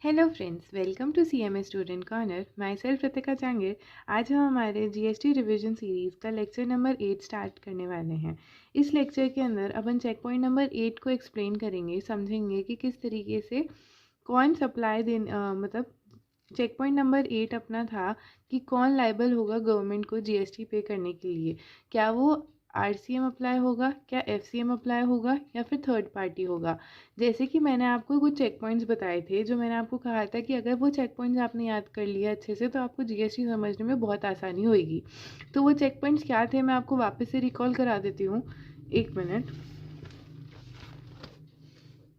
Hello friends, welcome to CMA student corner. Myself Ritika Change. आज हम हमारे GST रिवीजन सीरीज़ का लेक्चर नंबर 8 स्टार्ट करने वाले हैं। इस लेक्चर के अंदर अपन चेक पॉइंट नंबर 8 को एक्सप्लेन करेंगे, समझेंगे कि किस तरीके से कौन सप्लाई मतलब चेक पॉइंट नंबर 8 अपना था कि कौन लायबल होगा गवर्नमेंट को GST पे करने के लिए। क्या वो RCM अप्लाई होगा, क्या FCM अप्लाई होगा या फिर थर्ड पार्टी होगा। जैसे कि मैंने आपको कुछ चेक पॉइंट्स बताए थे, जो मैंने आपको कहा था कि अगर वो चेक पॉइंट्स आपने याद कर लिया अच्छे से तो आपको GST समझने में बहुत आसानी होगी। तो वो चेक पॉइंट्स क्या थे, मैं आपको वापस से रिकॉल करा देती हूँ। एक मिनट।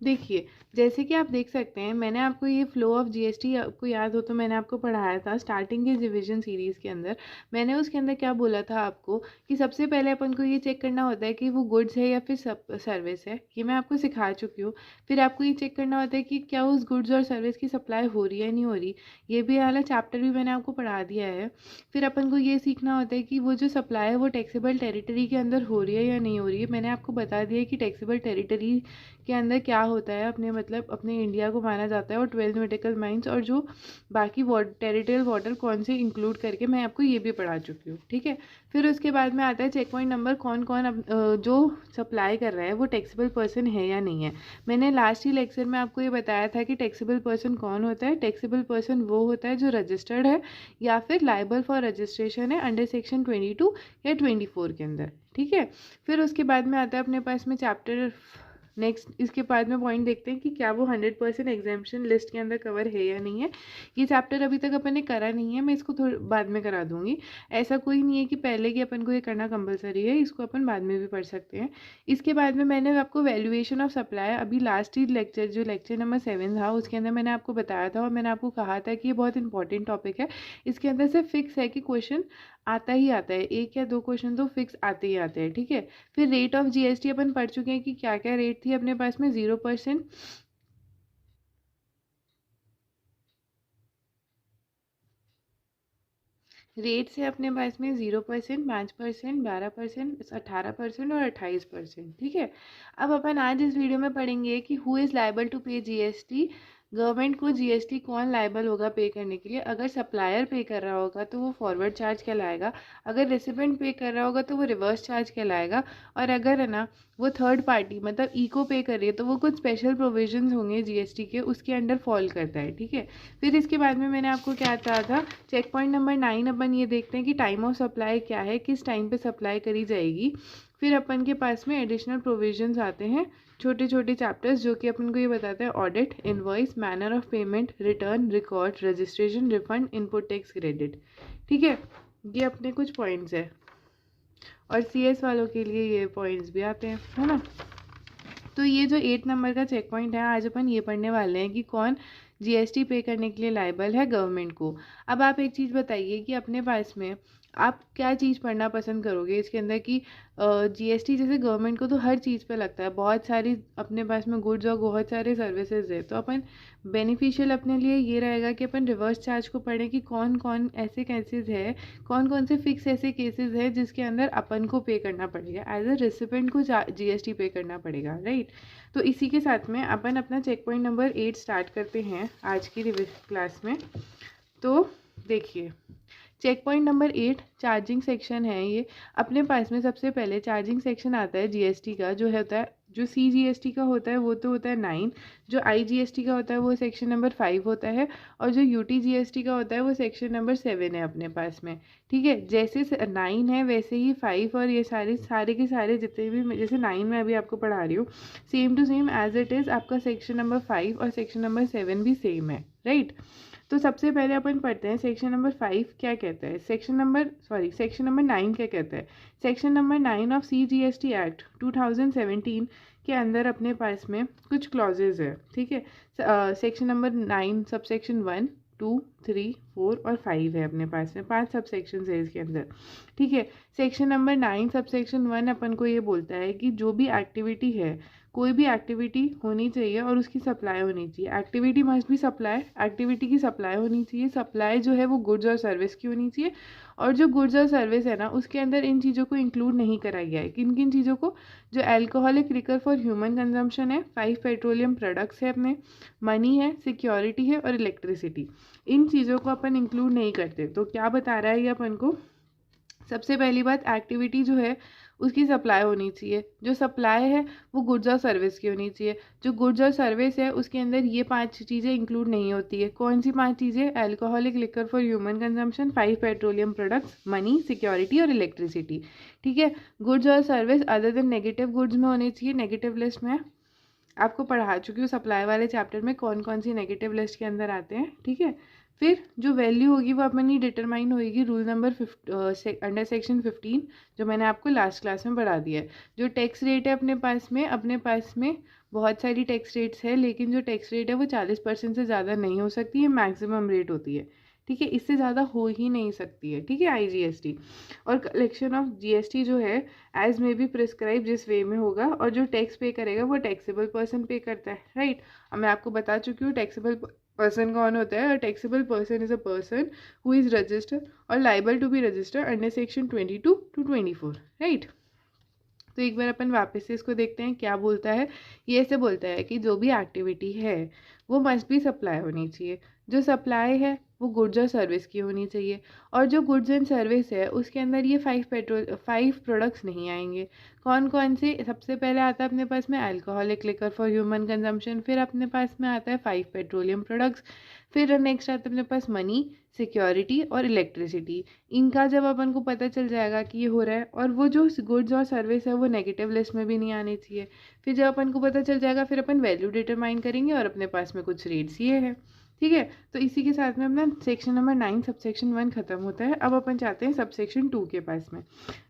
देखिए, जैसे कि आप देख सकते हैं, मैंने आपको ये फ्लो ऑफ GST, आपको याद हो तो मैंने आपको पढ़ाया था स्टार्टिंग के रिवीजन सीरीज़ के अंदर। मैंने उसके अंदर क्या बोला था आपको कि सबसे पहले अपन को ये चेक करना होता है कि वो गुड्स है या फिर सर्विस है। ये मैं आपको सिखा चुकी हूँ। फिर आपको ये चेक करना होता है कि क्या उस गुड्स और सर्विस की सप्लाई हो रही है नहीं हो रही। ये भी वाला चैप्टर भी मैंने आपको पढ़ा दिया है। फिर अपन को ये सीखना होता है कि वो जो सप्लाई है वो टैक्सेबल टेरिटरी के अंदर हो रही है या नहीं हो रही है। मैंने आपको बता दिया कि टैक्सेबल टेरिटरी के अंदर क्या होता है, अपने मतलब अपने इंडिया को माना जाता है, और 12 नॉटिकल माइल्स और जो बाकी टेरिटोरियल वाटर कौन से इंक्लूड करके मैं आपको ये भी पढ़ा चुकी हूँ। ठीक है। फिर उसके बाद में आता है चेक पॉइंट नंबर, कौन कौन जो सप्लाई कर रहा है वो टैक्सेबल पर्सन है या नहीं है। मैंने लास्ट ही लेक्चर में आपको ये बताया था कि टैक्सेबल पर्सन कौन होता है। टैक्सेबल पर्सन वो होता है जो रजिस्टर्ड है या फिर लाइबल फॉर रजिस्ट्रेशन है अंडर सेक्शन 22 या 24 के अंदर। ठीक है। फिर उसके बाद में आता है अपने पास में चैप्टर नेक्स्ट। इसके बाद में पॉइंट देखते हैं कि क्या वो 100% एग्जाम्पशन लिस्ट के अंदर कवर है या नहीं है। ये चैप्टर अभी तक अपन ने करा नहीं है, मैं इसको थोड़ा बाद में करा दूंगी। ऐसा कोई नहीं है कि पहले कि अपन को ये करना कंपलसरी है, इसको अपन बाद में भी पढ़ सकते हैं। इसके बाद में मैंने आपको वैल्यूएशन ऑफ सप्लाई, अभी लास्ट ही लेक्चर जो लेक्चर नंबर 7 था उसके अंदर मैंने आपको बताया था, और मैंने आपको कहा था कि ये बहुत इंपॉर्टेंट टॉपिक है। इसके अंदर से फिक्स है कि क्वेश्चन आता ही आता है, एक या दो क्वेश्चन तो फिक्स आते ही आते हैं। ठीक है। फिर रेट ऑफ GST अपन पढ़ चुके हैं कि क्या क्या रेट थी अपने पास में। 0%, रेट से अपने पास में 0%, 5%, 12%, 18% और 28%। ठीक है। अब अपन आज इस वीडियो में पढ़ेंगे कि हु इज़ लायबल टू पे GST। गवर्नमेंट को GST कौन लायबल होगा पे करने के लिए। अगर सप्लायर पे कर रहा होगा तो वो फॉरवर्ड चार्ज कहलाएगा, अगर रेसिपेंट पे कर रहा होगा तो वो रिवर्स चार्ज कहलाएगा, और अगर है ना वो थर्ड पार्टी मतलब इको पे कर रही है तो वो कुछ स्पेशल प्रोविजंस होंगे GST के, उसके अंडर फॉल करता है। ठीक है। फिर इसके बाद में मैंने आपको क्या कहा था, चेक पॉइंट नंबर 9 अपन ये देखते हैं कि टाइम ऑफ सप्लाई क्या है, किस टाइम पे सप्लाई करी जाएगी। फिर अपन के पास में एडिशनल प्रोविजंस आते हैं, छोटे छोटे चैप्टर्स, जो कि अपन को ये बताते हैं audit, invoice, manner of payment, return, record, registration, refund, input tax credit. ठीक है। ये अपने कुछ पॉइंट्स है, और CS वालों के लिए ये पॉइंट्स भी आते हैं, है ना। तो ये जो 8 नंबर का चेक पॉइंट है, आज अपन ये पढ़ने वाले हैं कि कौन GST पे करने के लिए लायबल है गवर्नमेंट को। अब आप एक चीज़ बताइए कि अपने पास में आप क्या चीज़ पढ़ना पसंद करोगे इसके अंदर कि GST जैसे गवर्नमेंट को तो हर चीज़ पे लगता है, बहुत सारी अपने पास में गुड्स और बहुत सारे सर्विसेज है, तो अपन बेनिफिशियल अपने लिए ये रहेगा कि अपन रिवर्स चार्ज को पढ़ें कि कौन कौन ऐसे केसेस है, कौन कौन से फिक्स ऐसे केसेस है जिसके अंदर अपन को पे करना पड़ेगा, एज अ रेसिपेंट को GST पे करना पड़ेगा। राइट। तो इसी के साथ में अपन अपना चेक पॉइंट नंबर 8 स्टार्ट करते हैं आज की क्लास में। तो देखिए, check point number 8 charging section है। ये अपने पास में सबसे पहले चार्जिंग सेक्शन आता है GST का, जो होता है, जो CGST का होता है वो तो होता है 9, जो IGST का होता है वो सेक्शन नंबर 5 होता है, और जो UTGST का होता है वो सेक्शन नंबर 7 है अपने पास में। ठीक है। जैसे 9 है वैसे ही 5 और ये सारे के सारे जितने भी, जैसे 9 में अभी आपको पढ़ा रही हूँ, same to same as it is आपका सेक्शन नंबर 5 और सेक्शन नंबर 7 भी सेम है। राइट। तो सबसे पहले अपन पढ़ते हैं सेक्शन नंबर 5 क्या कहता है, सेक्शन नंबर 9 क्या कहता है। Section number 9 of CGST act 2017 के अंदर अपने पास में कुछ क्लॉजेज है। ठीक है। सेक्शन नंबर 9 सबसेक्शन 1, 2, 3, 4 और 5 है अपने पास में, 5 सब सेक्शन है इसके अंदर। ठीक है। सेक्शन नंबर 9 सबसेक्शन 1 अपन को ये बोलता है कि जो भी एक्टिविटी है, कोई भी एक्टिविटी होनी चाहिए और उसकी सप्लाई होनी चाहिए। Activity must be supply, activity की सप्लाई होनी चाहिए। सप्लाई जो है वो गुड्स और सर्विस की होनी चाहिए, और जो गुड्स और सर्विस है ना उसके अंदर इन चीज़ों को इंक्लूड नहीं करा गया है। किन किन चीज़ों को? जो alcoholic liquor for human consumption है, 5 पेट्रोलियम प्रोडक्ट्स है अपने, मनी है, सिक्योरिटी है और इलेक्ट्रिसिटी, इन चीज़ों को अपन इंक्लूड नहीं करते। तो क्या बता रहा है ये अपन को? सबसे पहली बात, एक्टिविटी जो है उसकी सप्लाई होनी चाहिए। जो सप्लाई है वो गुड्स और सर्विस की होनी चाहिए। जो गुड्स और सर्विस है उसके अंदर ये 5 चीज़ें इंक्लूड नहीं होती है। कौन सी 5 चीज़ें? Alcoholic liquor for human consumption, 5 petroleum products, money, security और इलेक्ट्रिसिटी। ठीक है। गुड्स और service other than negative goods में होनी चाहिए। नेगेटिव लिस्ट में आपको पढ़ा चुकी हूँ सप्लाई वाले चैप्टर में कौन कौन सी नेगेटिव लिस्ट के अंदर आते हैं। ठीक है। फिर जो वैल्यू होगी वो अपनी डिटरमाइन होगी रूल नंबर अंडर सेक्शन 15, जो मैंने आपको लास्ट क्लास में पढ़ा दिया है। जो टैक्स रेट है अपने पास में बहुत सारी टैक्स रेट्स है, लेकिन जो टैक्स रेट है वो 40% से ज़्यादा नहीं हो सकती है, मैक्सिमम रेट होती है। ठीक है, इससे ज़्यादा हो ही नहीं सकती है। ठीक है। IGST और कलेक्शन ऑफ GST जो है एज में बी प्रिस्क्राइब जिस वे में होगा, और जो टैक्स पे करेगा वो टैक्सेबल पर्सन पे करता है। राइट। अब मैं आपको बता चुकी हूँ टैक्सेबल पर्सन कौन होता है। Taxable person is a person who is registered और liable to be registered under section 22 to 24। Right. तो एक बार अपन वापस से इसको देखते हैं क्या बोलता है। ये ऐसे बोलता है कि जो भी एक्टिविटी है वो मस्ट भी सप्लाई होनी चाहिए। जो सप्लाई है वो गुड्स और सर्विस की होनी चाहिए, और जो गुड्स एंड सर्विस है उसके अंदर ये 5 प्रोडक्ट्स नहीं आएंगे। कौन कौन से? सबसे पहले आता है अपने पास में alcoholic liquor for human consumption, फिर अपने पास में आता है 5 पेट्रोलियम प्रोडक्ट्स, फिर नेक्स्ट आता है अपने पास मनी, सिक्योरिटी और इलेक्ट्रिसिटी। इनका जब अपन को पता चल जाएगा कि ये हो रहा है, और वो जो गुड्स और सर्विस है वो नेगेटिव लिस्ट में भी नहीं आनी चाहिए, फिर जब अपन को पता चल जाएगा फिर अपन वैल्यू डिटरमाइन करेंगे और अपने पास में कुछ रेट्स ये है। ठीक है। तो इसी के साथ में अपना सेक्शन नंबर 9 सबसेक्शन 1 खत्म होता है। अब अपन चाहते हैं सबसेक्शन 2 के पास में।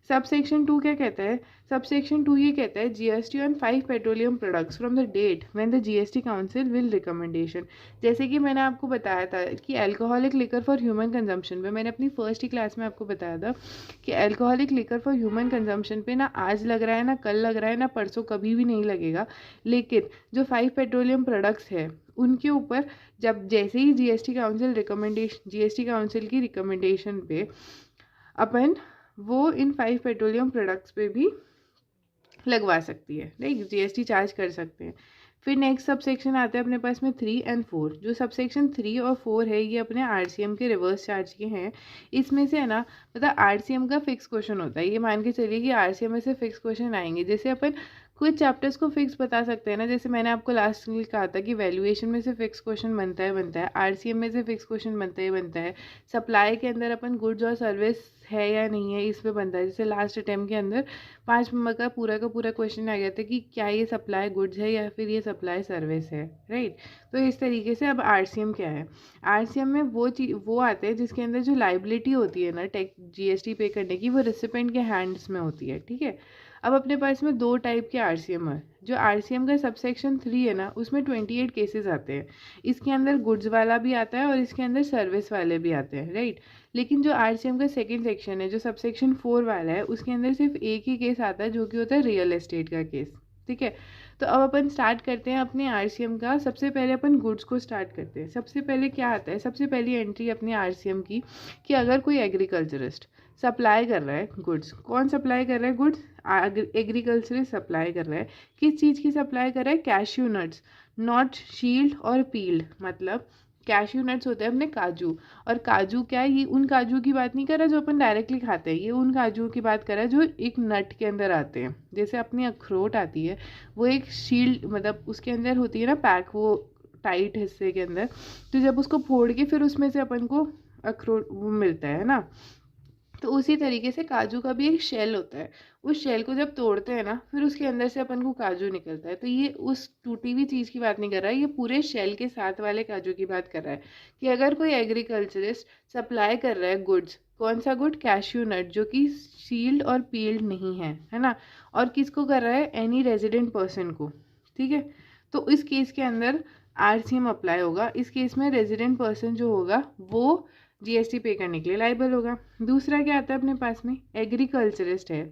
सबसेक्शन 2 क्या कहता है? सबसेक्शन 2 ये कहता है GST on 5 petroleum products from the date when the GST council will recommendation. जैसे कि मैंने आपको बताया था कि alcoholic liquor for human consumption पे, मैंने अपनी फर्स्ट ही क्लास में आपको बताया था कि alcoholic liquor for human consumption पे ना आज लग रहा है, ना कल लग रहा है, ना परसों, कभी भी नहीं लगेगा। लेकिन जो 5 पेट्रोलियम प्रोडक्ट्स है उनके ऊपर जब जैसे ही GST काउंसिल की रिकमेंडेशन पे अपन वो इन 5 पेट्रोलियम प्रोडक्ट्स पे भी लगवा सकती है। राइट। GST चार्ज कर सकते हैं। फिर नेक्स्ट सबसेक्शन आता है अपने पास में 3 और 4। जो सबसेक्शन 3 और 4 है ये अपने RCM के रिवर्स चार्ज के हैं। इसमें से है ना, मतलब RCM का फिक्स क्वेश्चन होता है। ये मान के चलिए कि RCM में से फिक्स क्वेश्चन आएंगे। जैसे अपन कुछ चैप्टर्स को फिक्स बता सकते हैं ना, जैसे मैंने आपको लास्ट में कहा था कि वैल्यूएशन में से फिक्स क्वेश्चन बनता है, RCM में से फिक्स क्वेश्चन बनता है, सप्लाई के अंदर अपन गुड्स और सर्विस है या नहीं है इस पे बनता है। जैसे लास्ट अटेम्प्ट के अंदर 5 नंबर का पूरा क्वेश्चन आ गया था कि क्या ये सप्लाई गुड्स है या फिर ये सप्लाई सर्विस है। राइट। तो इस तरीके से अब RCM क्या है? RCM में वो आते हैं जिसके अंदर जो लाइबिलिटी होती है ना GST पे करने की, वो रिसिपेंट के हैंड्स में होती है। ठीक है। अब अपने पास में 2 टाइप के RCM है। जो RCM का सबसेक्शन 3 है ना उसमें 28 केसेस आते हैं। इसके अंदर गुड्स वाला भी आता है और इसके अंदर सर्विस वाले भी आते हैं। राइट। लेकिन जो RCM का सेकंड सेक्शन है, जो सबसेक्शन 4 वाला है, उसके अंदर सिर्फ एक ही केस आता है जो कि होता है रियल एस्टेट का केस। ठीक है। तो अब अपन स्टार्ट करते हैं अपने RCM का। सबसे पहले अपन गुड्स को स्टार्ट करते हैं। सबसे पहले क्या आता है? सबसे पहली एंट्री अपने RCM की कि अगर कोई एग्रीकल्चरिस्ट सप्लाई कर रहा है गुड्स, कौन सप्लाई कर रहा है गुड्स? एग्रीकल्चरिस्ट सप्लाई कर रहा है। किस चीज़ की सप्लाई कर रहा है? कैश्यू नट्स, नॉट शील्ड और पील्ड। मतलब कैश्यू नट्स होते हैं अपने काजू, और काजू क्या है? ये उन काजू की बात नहीं कर रहा जो अपन डायरेक्टली खाते हैं, ये उन काजू की बात कर रहा है जो एक नट के अंदर आते हैं। जैसे अपनी अखरोट आती है, वो एक शील्ड, मतलब उसके अंदर होती है ना पैक, वो टाइट हिस्से के अंदर, तो जब उसको फोड़ के फिर उसमें से अपन को अखरोट वो मिलता है ना, तो उसी तरीके से काजू का भी एक शेल होता है। उस शेल को जब तोड़ते हैं ना फिर उसके अंदर से अपन को काजू निकलता है। तो ये उस टूटी हुई चीज़ की बात नहीं कर रहा है, ये पूरे शेल के साथ वाले काजू की बात कर रहा है कि अगर कोई एग्रीकल्चरिस्ट सप्लाई कर रहा है गुड्स, कौन सा गुड? कैश्यू नट, जो कि सील्ड और पील्ड नहीं है ना, और किसको कर रहा है? एनी रेजिडेंट पर्सन को। ठीक है। तो इस केस के अंदर RCM अप्लाई होगा। इस केस में रेजिडेंट पर्सन जो होगा वो GST पे करने के लिए लाइबल होगा। दूसरा क्या आता है अपने पास में? एग्रीकल्चरिस्ट है,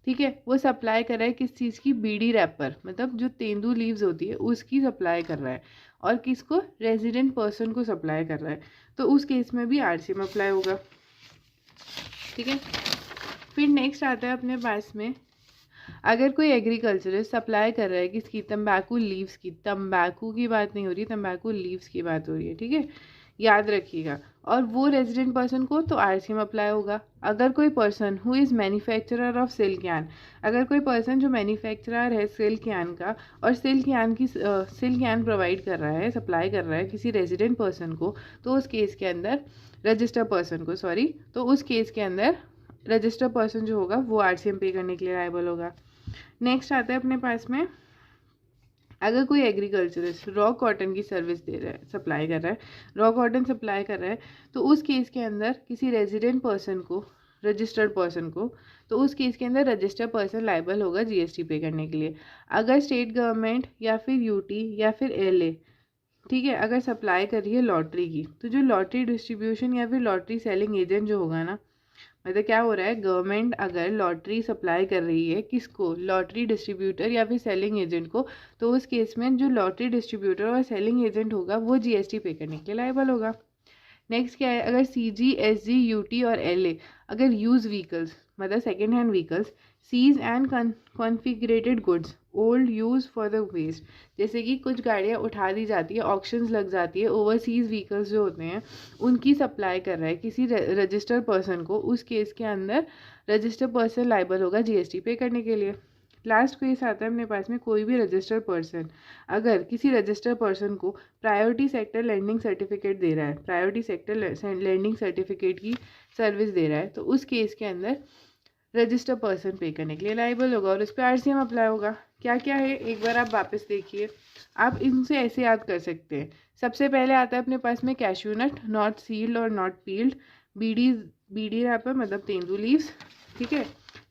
ठीक है, वो सप्लाई कर रहा है किस चीज़ की, बीड़ी रैपर, मतलब जो तेंदू लीव्स होती है उसकी सप्लाई कर रहा है, और किसको, रेजिडेंट पर्सन को सप्लाई कर रहा है, तो उस केस में भी आरसीएम अप्लाई होगा। ठीक है, फिर नेक्स्ट आता है अपने पास में, अगर कोई एग्रीकल्चरिस्ट सप्लाई कर रहा है किसकी, तंबाकू लीव्स की, तंबाकू की बात नहीं हो रही, तंबाकू लीव्स की बात हो रही है। ठीक है, याद रखिएगा, और वो रेजिडेंट पर्सन को तो आरसीएम अप्लाई होगा। अगर कोई person who is manufacturer of silk yarn, अगर कोई पर्सन जो मैन्युफैक्चरर है सिल्क यार्न का, और सिल्क यार्न प्रोवाइड कर रहा है, सप्लाई कर रहा है किसी रेजिडेंट पर्सन को, तो उस केस के अंदर रजिस्टर्ड पर्सन को, तो उस केस के अंदर रजिस्टर्ड पर्सन जो होगा वो आरसीएम पे करने के लिए लायबल होगा। नेक्स्ट आता है अपने पास में, अगर कोई एग्रीकल्चरिस्ट रॉ कॉटन की सर्विस दे रहा है, सप्लाई कर रहा है, रॉ कॉटन सप्लाई कर रहा है, तो उस केस के अंदर किसी रेजिडेंट पर्सन को, रजिस्टर्ड पर्सन को, तो उस केस के अंदर रजिस्टर्ड पर्सन लायबल होगा जीएसटी पे करने के लिए। अगर स्टेट गवर्नमेंट या फिर यूटी या फिर एलए, ठीक है, अगर सप्लाई कर रही है लॉटरी की, तो जो लॉटरी डिस्ट्रीब्यूशन या फिर लॉटरी सेलिंग एजेंट जो होगा ना, मतलब क्या हो रहा है, गवर्नमेंट अगर लॉटरी सप्लाई कर रही है किसको, लॉटरी डिस्ट्रीब्यूटर या फिर सेलिंग एजेंट को, तो उस केस में जो लॉटरी डिस्ट्रीब्यूटर और सेलिंग एजेंट होगा वो जीएसटी पे करने के लिए लायबल होगा। नेक्स्ट क्या है, अगर सीजी, एसजी, यूटी और एलए अगर यूज व्हीकल्स, मतलब second hand vehicles, seize and configurated goods old use for the waste, जैसे कि कुछ गाड़ियाँ उठा दी जाती है, ऑक्शंस लग जाती है, ओवरसीज व्हीकल्स जो होते हैं उनकी सप्लाई कर रहा है किसी रजिस्टर्ड पर्सन को, उस केस के अंदर रजिस्टर्ड पर्सन लायबल होगा जीएसटी पे करने के लिए। लास्ट केस आता है अपने पास में, कोई भी रजिस्टर्ड पर्सन अगर किसी रजिस्टर्ड पर्सन को प्रायोरिटी सेक्टर लैंडिंग सर्टिफिकेट दे रहा है, प्रायोरिटी सेक्टर लैंडिंग सर्टिफिकेट की सर्विस दे रहा है, तो उस केस के अंदर रजिस्टर्ड पर्सन पे करने के लिए लायबल होगा और उस पर आरसीएम अप्लाई होगा। क्या क्या है एक बार आप वापस देखिए, आप इनसे ऐसे याद कर सकते हैं। सबसे पहले आता है अपने पास में कैश्यू नट, नॉट सील्ड और नॉट पील्ड, बीडी रैपर मतलब तेंदू लीव्स। ठीक है,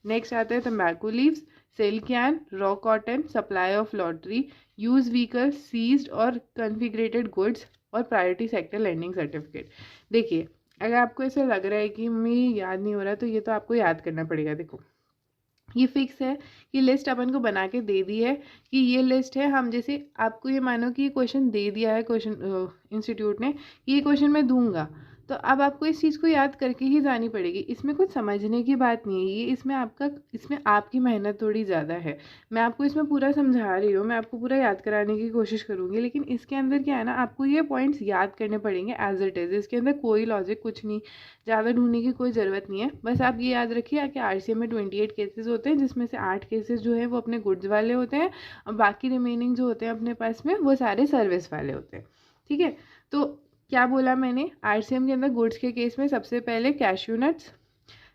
नेक्स्ट आता है तंबाकू leaves, silk yarn, raw cotton, supply of lottery, use vehicle, seized और कन्फिगरेटेड गुड्स और प्रायोरिटी सेक्टर लैंडिंग सर्टिफिकेट। देखिए, अगर आपको ऐसा लग रहा है कि मुझे याद नहीं हो रहा, तो ये तो आपको याद करना पड़ेगा। देखो, ये फिक्स है कि लिस्ट अपन को बना के दे दी है कि ये लिस्ट है, हम जैसे आपको ये मानो कि ये क्वेश्चन दे दिया है क्वेश्चन इंस्टीट्यूट ने, ये क्वेश्चन मैं दूंगा, तो अब आपको इस चीज़ को याद करके ही जानी पड़ेगी। इसमें कुछ समझने की बात नहीं है, ये इसमें आपकी मेहनत थोड़ी ज़्यादा है। मैं आपको इसमें पूरा समझा रही हूँ, मैं आपको पूरा याद कराने की कोशिश करूँगी, लेकिन इसके अंदर क्या है ना, आपको ये पॉइंट्स याद करने पड़ेंगे एज इट इज़। इसके अंदर कोई लॉजिक कुछ नहीं, ज़्यादा ढूंढने की कोई ज़रूरत नहीं है। बस आप ये याद रखिए कि आरसीएम में 28 केसेस होते हैं, जिसमें से 8 केसेस जो है वो अपने गुड्स वाले होते हैं, और बाकी रिमेनिंग जो होते हैं अपने पास में वो सारे सर्विस वाले होते हैं। ठीक है, तो क्या बोला मैंने, आरसीएम के अंदर गुड्स के केस में सबसे पहले कैश्यू नट्स,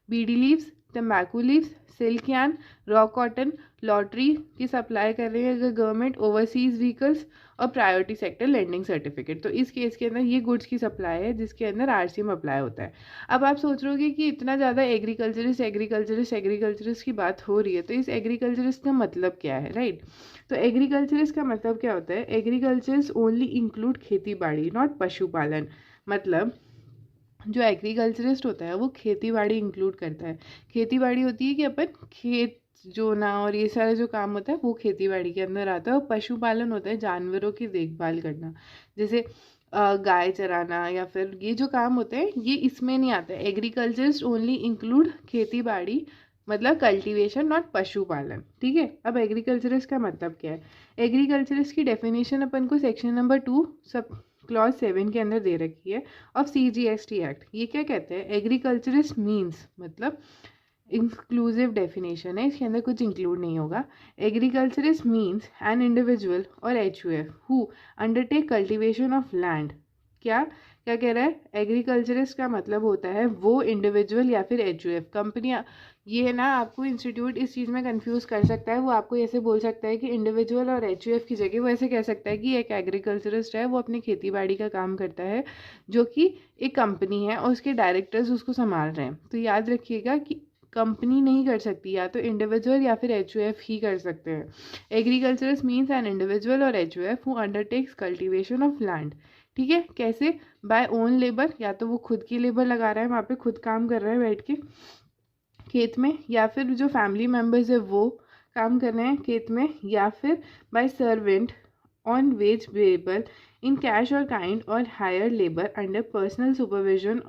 बीडी लीव्स, तंबाकू leaves, silk yarn, raw cotton, lottery की सप्लाई कर रही है अगर गवर्नमेंट, ओवरसीज व्हीकल्स और प्रायोरिटी सेक्टर लैंडिंग सर्टिफिकेट। तो इस केस के अंदर ये गुड्स की सप्लाई है जिसके अंदर आरसीएम अप्लाई होता है। अब आप सोच रहे होगे कि इतना ज़्यादा एग्रीकल्चरिस्ट की बात हो रही है, तो इस एग्रीकल्चरिस्ट का मतलब क्या है, राइट। तो एग्रीकल्चरिस्ट का मतलब क्या होता है, एग्रीकल्चरिस्ट ओनली इंक्लूड खेती बाड़ी, नॉट पशुपालन। मतलब जो एग्रीकल्चरिस्ट होता है वो खेती बाड़ी इंक्लूड करता है। खेती बाड़ी होती है कि अपन खेत जोना और ये सारा जो काम होता है वो खेती बाड़ी के अंदर आता है। और पशुपालन होता है जानवरों की देखभाल करना, जैसे गाय चराना या फिर ये जो काम होते हैं ये इसमें नहीं आता है। एग्रीकल्चरिस्ट ओनली इंक्लूड खेती बाड़ी मतलब कल्टीवेशन, नॉट पशुपालन। ठीक है, अब एग्रीकल्चरिस्ट का मतलब क्या है, एग्रीकल्चरिस्ट की डेफिनेशन अपन को सेक्शन नंबर 2 सब क्लॉज 7 के अंदर दे रखी है ऑफ CGST एक्ट। ये क्या कहते हैं, एग्रीकल्चरिस्ट मीन्स, मतलब इंक्लूसिव डेफिनेशन है, इसके अंदर कुछ इंक्लूड नहीं होगा। एग्रीकल्चरिस्ट मीन्स एन इंडिविजुअल और HUF who undertake cultivation of land. क्या क्या कह रहा है, एग्रीकल्चरिस्ट का मतलब होता है वो इंडिविजुअल या फिर HUF कंपनियां। ये ना आपको इंस्टीट्यूट इस चीज़ में कंफ्यूज कर सकता है, वो आपको ऐसे बोल सकता है कि इंडिविजुअल और HUF की जगह वो ऐसे कह सकता है कि एक एग्रीकल्चरिस्ट है वो अपनी खेती बाड़ी का काम करता है जो कि एक कंपनी है और उसके डायरेक्टर्स उसको संभाल रहे हैं। तो याद रखिएगा कि कंपनी नहीं कर सकती, या तो इंडिविजुअल या फिर HUF ही कर सकते हैं। एग्रीकल्चरिस्ट मीन्स एन इंडिविजुअल और HUF who undertakes cultivation of land. ठीक है, कैसे, बाय ओन लेबर, या तो वो खुद की लेबर लगा रहा है, वहाँ पे खुद काम कर रहा है बैठ के, खेत में, या फिर जो फैमिली मेम्बर्स है वो काम कर रहे हैं खेत में, या फिर by servant on wage payable in cash और काइंड और hire labour under personal supervision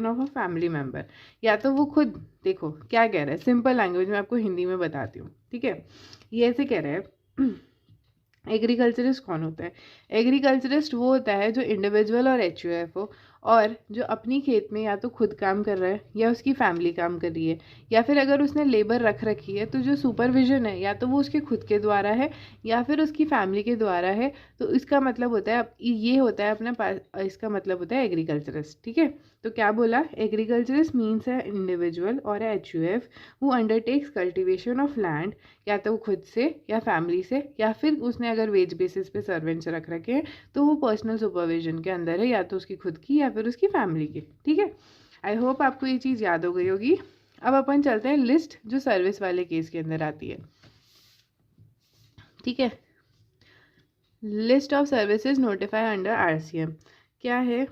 of a family member. या तो वो खुद, देखो क्या कह रहा है, सिंपल लैंग्वेज में आपको हिंदी में बताती हूँ, ठीक है। ये ऐसे कह रहा है एग्रीकल्चरिस्ट कौन होता है? एग्रीकल्चरिस्ट वो होता है जो इंडिविजुअल और एचयूएफ हो, और जो अपनी खेत में या तो खुद काम कर रहा है या उसकी फैमिली काम कर रही है, या फिर अगर उसने लेबर रख रखी है तो जो सुपरविजन है या तो वो उसके खुद के द्वारा है या फिर उसकी फैमिली के द्वारा है। तो इसका मतलब होता है, ये होता है अपने पास, इसका मतलब होता है एग्रीकल्चरिस्ट, ठीक है। तो क्या बोला, एग्रीकल्चरिस्ट मीन्स है इंडिविजुअल और HUF who undertakes cultivation of land, या तो खुद से या फैमिली से, या फिर उसने अगर वेज बेसिस पे सर्वेंट्स रख रखे हैं तो वो पर्सनल सुपरविजन के अंदर है, या तो उसकी खुद की या फिर उसकी फैमिली की, ठीक है। आई होप आपको ये चीज़ याद हो गई होगी। अब अपन चलते हैं लिस्ट जो सर्विस वाले केस के अंदर आती है, ठीक है। List of services notify under RCM क्या है?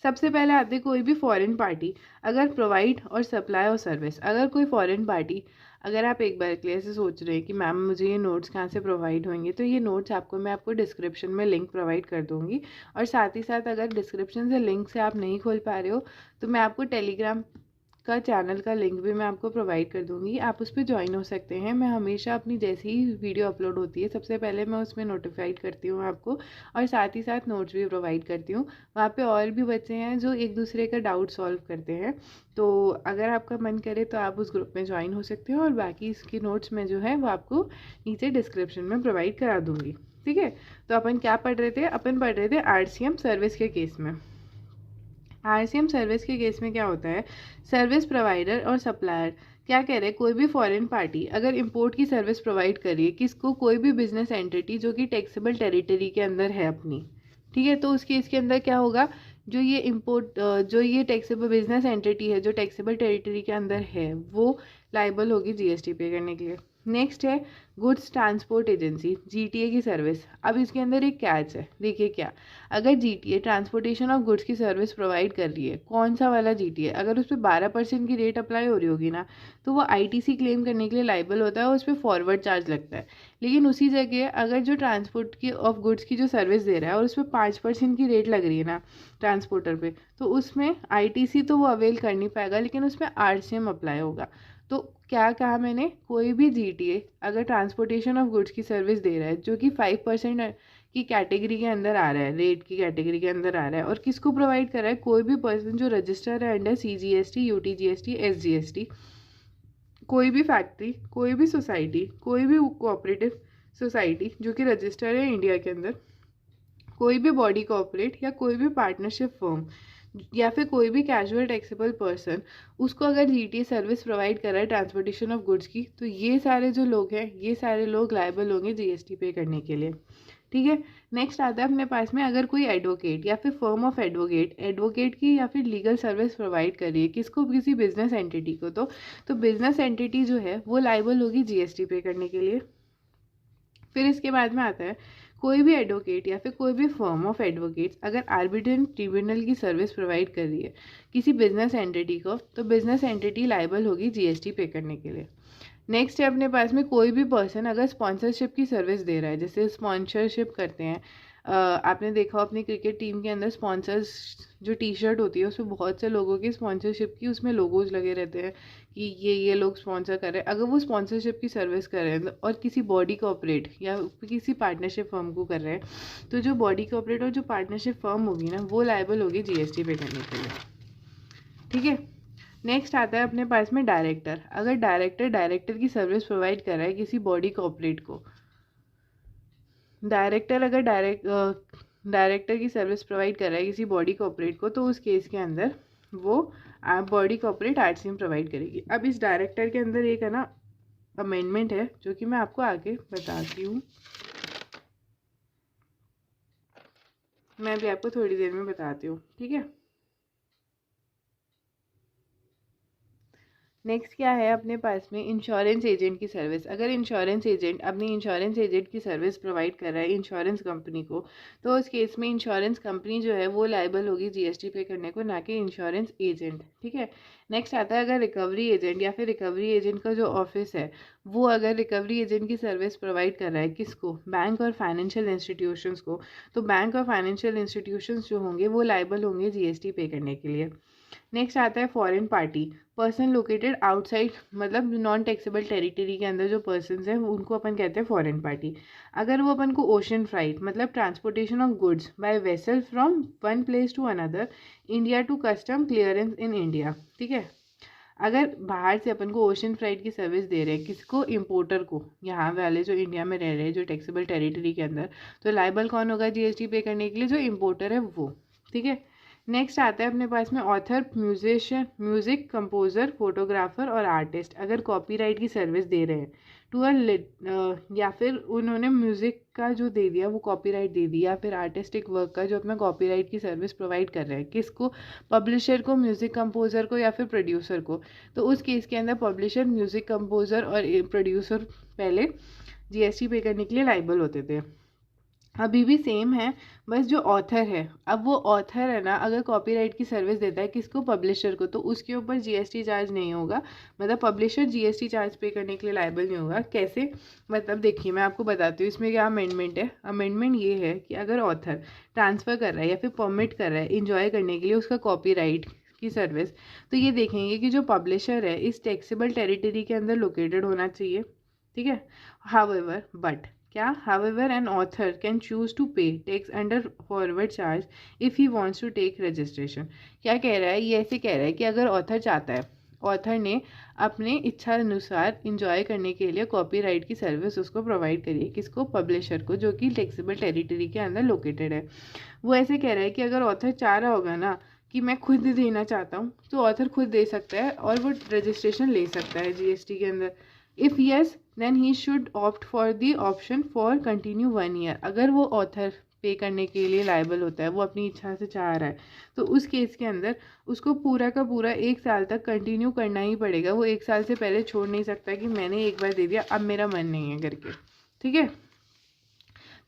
सबसे पहले आते कोई भी फॉरेन पार्टी अगर प्रोवाइड और सप्लाई और सर्विस, अगर कोई फॉरेन पार्टी, अगर आप एक बार के लिए ऐसे सोच रहे हैं कि मैम मुझे ये नोट्स कहाँ से प्रोवाइड होंगे, तो ये नोट्स मैं आपको डिस्क्रिप्शन में लिंक प्रोवाइड कर दूँगी। और साथ ही साथ अगर डिस्क्रिप्शन से लिंक से आप नहीं खोल पा रहे हो तो मैं आपको टेलीग्राम का चैनल का लिंक भी मैं आपको प्रोवाइड कर दूंगी, आप उस पर ज्वाइन हो सकते हैं। मैं हमेशा अपनी जैसी ही वीडियो अपलोड होती है सबसे पहले मैं उसमें नोटिफाइड करती हूँ आपको, और साथ ही साथ नोट्स भी प्रोवाइड करती हूँ। वहाँ पे और भी बच्चे हैं जो एक दूसरे का डाउट सॉल्व करते हैं, तो अगर आपका मन करे तो आप उस ग्रुप में ज्वाइन हो सकते हो, और बाकी इसके नोट्स में जो है वो आपको नीचे डिस्क्रिप्शन में प्रोवाइड करा दूँगी, ठीक है। तो अपन क्या पढ़ रहे थे? अपन पढ़ रहे थे आरसीएम सर्विस के केस में। आरसीएम सर्विस के केस में क्या होता है, सर्विस प्रोवाइडर और सप्लायर क्या कह रहे हैं, कोई भी फॉरेन पार्टी अगर इंपोर्ट की सर्विस प्रोवाइड करिए किसको, कोई भी बिजनेस एंटिटी जो कि टैक्सेबल टेरिटरी के अंदर है अपनी, ठीक है। तो उस केस के अंदर क्या होगा, जो ये इंपोर्ट जो ये टैक्सेबल बिजनेस एंटिटी है जो टैक्सेबल टेरिटरी के अंदर है वो लाइबल होगी जीएसटी पे करने के लिए। नेक्स्ट है गुड्स ट्रांसपोर्ट एजेंसी, जीटीए की सर्विस। अब इसके अंदर एक कैच है, देखिए क्या, अगर जीटीए ट्रांसपोर्टेशन ऑफ गुड्स की सर्विस प्रोवाइड कर रही है, कौन सा वाला जीटीए, अगर उस पर 12% की रेट अप्लाई हो रही होगी ना तो वो आईटीसी क्लेम करने के लिए लाइबल होता है और उस पर फॉरवर्ड चार्ज लगता है। लेकिन उसी जगह अगर जो ट्रांसपोर्ट की ऑफ गुड्स की जो सर्विस दे रहा है और उस पर 5% की रेट लग रही है ना ट्रांसपोर्टर पे, तो उसमें आईटीसी तो वो अवेल कर नहीं पाएगा लेकिन उसमें आरसीएम अप्लाई होगा। तो क्या कहा मैंने, कोई भी जीटीए अगर ट्रांसपोर्टेशन ऑफ गुड्स की सर्विस दे रहा है जो कि 5% की कैटेगरी के अंदर आ रहा है, रेट की कैटेगरी के अंदर आ रहा है, और किसको प्रोवाइड कर रहा है, कोई भी पर्सन जो रजिस्टर है अंडर सीजीएसटी, यूटीजीएसटी, एसजीएसटी, कोई भी फैक्ट्री, कोई भी सोसाइटी, कोई भी कोऑपरेटिव सोसाइटी जो कि रजिस्टर है इंडिया के अंदर, कोई भी बॉडी कॉर्पोरेट या कोई भी पार्टनरशिप फर्म या फिर कोई भी कैजुअल टैक्सेबल पर्सन, उसको अगर जीटीए सर्विस प्रोवाइड कर रहा है ट्रांसपोर्टेशन ऑफ गुड्स की, तो ये सारे जो लोग हैं ये सारे लोग लायबल होंगे जीएसटी पे करने के लिए, ठीक है। नेक्स्ट आता है अपने पास में, अगर कोई एडवोकेट या फिर फर्म ऑफ एडवोकेट की या फिर लीगल सर्विस प्रोवाइड कर रही है किसको, किसी बिजनेस एंटिटी को, तो बिजनेस एंटिटी जो है वो लायबल होगी जीएसटी पे करने के लिए। फिर इसके बाद में आता है कोई भी एडवोकेट या फिर कोई भी फर्म ऑफ एडवोकेट्स अगर आर्बिट्रेशन ट्रिब्यूनल की सर्विस प्रोवाइड कर रही है किसी बिजनेस एंटिटी को, तो बिजनेस एंटिटी लायबल होगी जीएसटी पे करने के लिए। नेक्स्ट है अपने पास में, कोई भी पर्सन अगर स्पॉन्सरशिप की सर्विस दे रहा है, जैसे स्पॉन्सरशिप करते हैं, आपने देखा हो अपनी क्रिकेट टीम के अंदर स्पॉन्सर्स जो टी शर्ट होती है उसमें बहुत से लोगों की स्पॉन्सरशिप की उसमें लोगोज लगे रहते हैं कि ये लोग स्पॉन्सर कर रहे हैं। अगर वो स्पॉन्सरशिप की सर्विस कर रहे हैं और किसी बॉडी कॉर्पोरेट या किसी पार्टनरशिप फर्म को कर रहे हैं, तो जो बॉडी कॉर्पोरेट और जो पार्टनरशिप फर्म होगी ना वो लायबल होगी जीएसटी पे करने के लिए, ठीक है। नेक्स्ट आता है अपने पास में डायरेक्टर, अगर डायरेक्टर की सर्विस प्रोवाइड कर रहा है किसी बॉडी कॉर्पोरेट को, डायरेक्टर अगर डायरेक्टर की सर्विस प्रोवाइड कर रहा है किसी बॉडी कॉर्पोरेट को, तो उस केस के अंदर वो बॉडी कॉर्पोरेट आरसीएम प्रोवाइड करेगी। अब इस डायरेक्टर के अंदर एक है ना अमेंडमेंट है जो कि मैं आपको आगे बताती हूँ, मैं भी आपको थोड़ी देर में बताती हूँ, ठीक है। नेक्स्ट क्या है अपने पास में, इंश्योरेंस एजेंट की सर्विस। अगर इंश्योरेंस एजेंट अपनी इंश्योरेंस एजेंट की सर्विस प्रोवाइड कर रहा है इंश्योरेंस कंपनी को, तो उस केस में इंश्योरेंस कंपनी जो है वो लायबल होगी जीएसटी पे करने को, ना कि इंश्योरेंस एजेंट। ठीक है। नेक्स्ट आता है अगर रिकवरी एजेंट या फिर रिकवरी एजेंट का जो ऑफिस है वो अगर रिकवरी एजेंट की सर्विस प्रोवाइड कर रहा है किसको, बैंक और फाइनेंशियल इंस्टीट्यूशंस को, तो बैंक और फाइनेंशियल इंस्टीट्यूशंस जो होंगे वो लायबल होंगे जीएसटी पे करने के लिए। नेक्स्ट आता है foreign party, person located outside, मतलब नॉन टैक्सेबल टेरिटरी के अंदर जो पर्सन हैं उनको अपन कहते हैं फॉरेन पार्टी। अगर वो अपन को ओशन फ्लाइट मतलब transportation of goods by vessel from one place to another India to custom clearance in India, ठीक है। अगर बाहर से अपन को ओशन फ्लाइट की सर्विस दे रहे हैं किसको, इम्पोर्टर को, यहाँ वाले जो इंडिया में रह रहे हैं जो टैक्सेबल टेरिटरी के अंदर, तो लायबल कौन होगा जीएसटी पे करने के लिए, जो इम्पोर्टर है वो। ठीक है। नेक्स्ट आता है अपने पास में author, musician, music composer, photographer और आर्टिस्ट अगर कॉपीराइट की सर्विस दे रहे हैं टू अ या फिर उन्होंने म्यूज़िक का जो दे दिया वो कॉपीराइट दे दिया, या फिर आर्टिस्टिक वर्क का जो अपना कॉपीराइट की सर्विस प्रोवाइड कर रहे हैं किसको, पब्लिशर को, म्यूज़िक कंपोजर को या फिर प्रोड्यूसर को, तो उस केस के अंदर पब्लिशर, म्यूज़िक कंपोजर और प्रोड्यूसर पहले जीएसटी पे करने के लिए लाइबल होते थे। अभी भी सेम है, बस जो ऑथर है, अब वो ऑथर है ना अगर कॉपीराइट की सर्विस देता है किसको, पब्लिशर को, तो उसके ऊपर जीएसटी चार्ज नहीं होगा, मतलब पब्लिशर जीएसटी चार्ज पे करने के लिए लायबल नहीं होगा। कैसे, मतलब देखिए मैं आपको बताती हूँ इसमें क्या अमेंडमेंट है। अमेंडमेंट ये है कि अगर ऑथर ट्रांसफ़र कर रहा है या फिर परमिट कर रहा है इंजॉय करने के लिए उसका कॉपीराइट की सर्विस, तो ये देखेंगे कि जो पब्लिशर है इस टैक्सेबल टेरिटरी के अंदर लोकेटेड होना चाहिए। ठीक है। हाउएवर बट क्या, however an author can choose to pay tax under forward charge if he wants to take registration। क्या कह रहा है, ये ऐसे कह रहा है कि अगर ऑथर चाहता है, ऑथर ने अपने इच्छा अनुसार इंजॉय करने के लिए कॉपीराइट की सर्विस उसको प्रोवाइड करी है किसको, पब्लिशर को, जो कि टैक्सेबल टेरिटरी के अंदर लोकेटेड है। वो ऐसे कह रहा है कि अगर ऑथर चाह रहा होगा ना कि मैं खुद देना चाहता हूँ, तो ऑथर खुद दे सकता है और वो रजिस्ट्रेशन ले सकता है जीएसटी के अंदर। If yes then he should opt for the option for continue 1 year. अगर वो ऑथर पे करने के लिए लायबल होता है, वो अपनी इच्छा से चाह रहा है, तो उस केस के अंदर उसको पूरा का पूरा 1 साल तक कंटिन्यू करना ही पड़ेगा। वो 1 साल से पहले छोड़ नहीं सकता कि मैंने एक बार दे दिया अब मेरा मन नहीं है करके। ठीक है।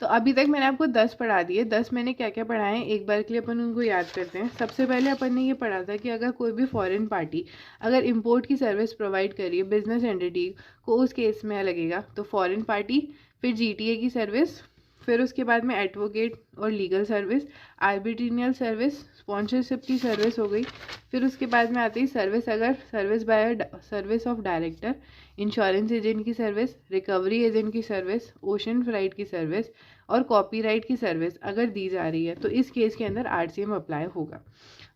तो अभी तक मैंने आपको 10 पढ़ा दिए। 10 मैंने क्या क्या पढ़ाए हैं एक बार के लिए अपन उनको याद करते हैं। सबसे पहले अपन ने ये पढ़ा था कि अगर कोई भी फॉरेन पार्टी अगर इंपोर्ट की सर्विस प्रोवाइड करिए बिजनेस एंटिटी को, उस केस में लगेगा तो फॉरेन पार्टी, फिर जीटीए की सर्विस, फिर उसके बाद में एडवोकेट और लीगल सर्विस, आर्बिट्रिनियल सर्विस, स्पॉन्सरशिप की सर्विस हो गई। फिर उसके बाद में आती है सर्विस, अगर service by service of director, insurance agent की सर्विस, रिकवरी एजेंट की सर्विस, ओशन फ्लाइट की सर्विस और कॉपीराइट की सर्विस अगर दी जा रही है, तो इस केस के अंदर आरसीएम अप्लाई होगा।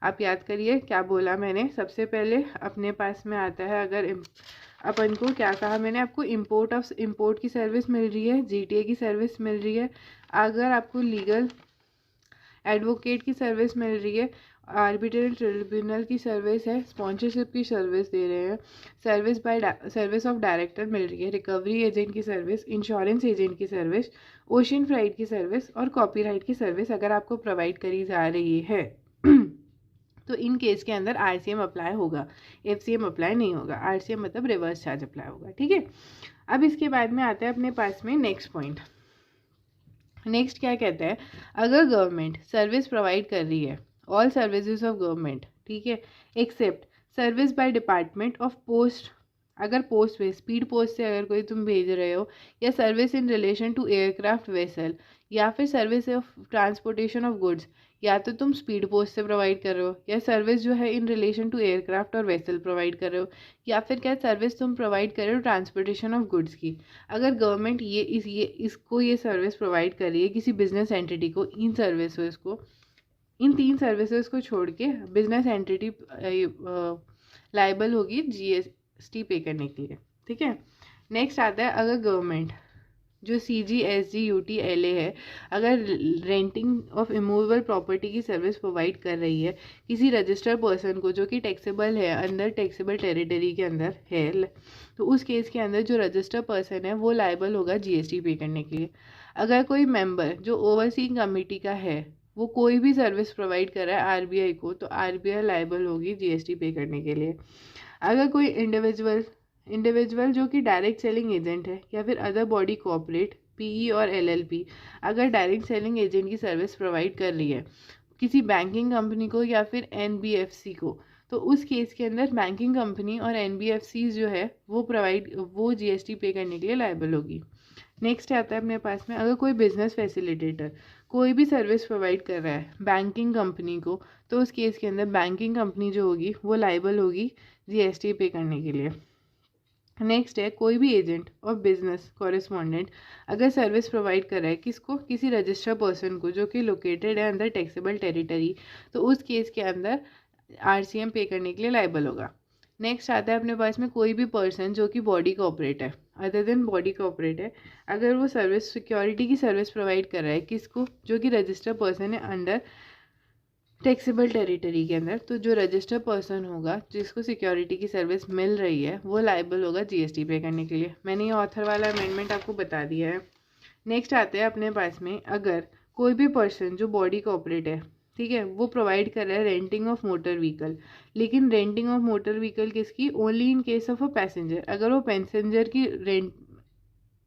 आप याद करिए क्या बोला मैंने। सबसे पहले अपने पास में आता है, अगर अपन को क्या कहा मैंने आपको, इंपोर्ट की सर्विस मिल रही है, जीटीए की सर्विस मिल रही है, अगर आपको लीगल एडवोकेट की सर्विस मिल रही है, आर्बिट्रल ट्रिब्यूनल की सर्विस है, स्पॉन्सरशिप की सर्विस दे रहे हैं, सर्विस ऑफ डायरेक्टर मिल रही है, रिकवरी एजेंट की सर्विस, इंश्योरेंस एजेंट की सर्विस, ओशन फ्लाइट की सर्विस और कॉपीराइट की सर्विस अगर आपको प्रोवाइड करी जा रही है तो इन केस के अंदर आरसीएम अप्लाई होगा, एफसीएम अप्लाई नहीं होगा। आरसीएम मतलब रिवर्स चार्ज अप्लाई होगा। ठीक है। अब इसके बाद में आता है अपने पास में नेक्स्ट पॉइंट। नेक्स्ट क्या कहता है, अगर गवर्नमेंट सर्विस प्रोवाइड कर रही है, ऑल सर्विसेज ऑफ गवर्नमेंट, ठीक है, except service by department of post, अगर पोस्ट वे स्पीड पोस्ट से अगर कोई तुम भेज रहे हो, या service in relation to aircraft vessel, या फिर service of transportation of goods, या तो तुम स्पीड पोस्ट से प्रोवाइड कर रहे हो, या सर्विस जो है इन रिलेशन टू एयरक्राफ्ट और वेसल प्रोवाइड कर रहे हो, या फिर क्या सर्विस तुम प्रोवाइड कर रहे हो ट्रांसपोर्टेशन ऑफ गुड्स की। अगर गवर्नमेंट इसको ये सर्विस प्रोवाइड कर रही है किसी बिजनेस एंटिटी को, इन सर्विसेज को, इन 3 सर्विसेज को छोड़ के बिजनेस एंटिटी लाइबल होगी जीएसटी पे करने के लिए। ठीक है। नेक्स्ट आता है, अगर गवर्नमेंट जो CGSGUTLA है, अगर रेंटिंग ऑफ इमूवेबल प्रॉपर्टी की सर्विस प्रोवाइड कर रही है किसी रजिस्टर्ड पर्सन को जो कि टैक्सेबल है, अंदर टैक्सेबल टेरिटरी के अंदर है, तो उस केस के अंदर जो रजिस्टर्ड पर्सन है वो लायबल होगा जीएसटी पे करने के लिए। अगर कोई मेंबर जो ओवरसीइंग कमेटी का है वो कोई भी सर्विस प्रोवाइड कर रहा है आरबीआई को, तो आरबीआई लायबल होगी जीएसटी पे करने के लिए। अगर कोई इंडिविजुअल जो कि डायरेक्ट सेलिंग एजेंट है या फिर अदर बॉडी कॉर्पोरेट पीई और एलएलपी अगर डायरेक्ट सेलिंग एजेंट की सर्विस प्रोवाइड कर रही है किसी बैंकिंग कंपनी को या फिर एनबीएफसी को, तो उस केस के अंदर बैंकिंग कंपनी और एनबीएफसी जो है वो जीएसटी पे करने के लिए लायबल होगी। नेक्स्ट आता है अपने पास में, अगर कोई बिजनेस फैसिलिटेटर कोई भी सर्विस प्रोवाइड कर रहा है बैंकिंग कंपनी को, तो उस केस के अंदर बैंकिंग कंपनी जो होगी वो लायबल होगी जीएसटी पे करने के लिए। नेक्स्ट है, कोई भी एजेंट और बिजनेस कॉरेस्पॉन्डेंट अगर सर्विस प्रोवाइड कर रहा है किसको, किसी रजिस्टर्ड पर्सन को जो कि लोकेटेड है अंदर टैक्सेबल टेरिटरी, तो उस केस के अंदर आरसीएम पे करने के लिए लायबल होगा। नेक्स्ट आता है अपने पास में, कोई भी पर्सन जो कि बॉडी कॉर्पोरेट है अदर देन बॉडी कॉर्पोरेट है, अगर वो सर्विस सिक्योरिटी की सर्विस प्रोवाइड कर रहा है किसको, जो कि रजिस्टर्ड पर्सन है अंडर टैक्सेबल टेरिटरी के अंदर, तो जो रजिस्टर्ड पर्सन होगा जिसको सिक्योरिटी की सर्विस मिल रही है वो लायबल होगा जीएसटी पे करने के लिए। मैंने ये ऑथर वाला अमेंडमेंट आपको बता दिया है। नेक्स्ट आते हैं अपने पास में, अगर कोई भी पर्सन जो बॉडी कॉर्पोरेट है, ठीक है, वो प्रोवाइड कर रहा है रेंटिंग ऑफ मोटर व्हीकल, लेकिन रेंटिंग ऑफ मोटर व्हीकल किसकी, only in case of a passenger, अगर वो पैसेंजर की रेंट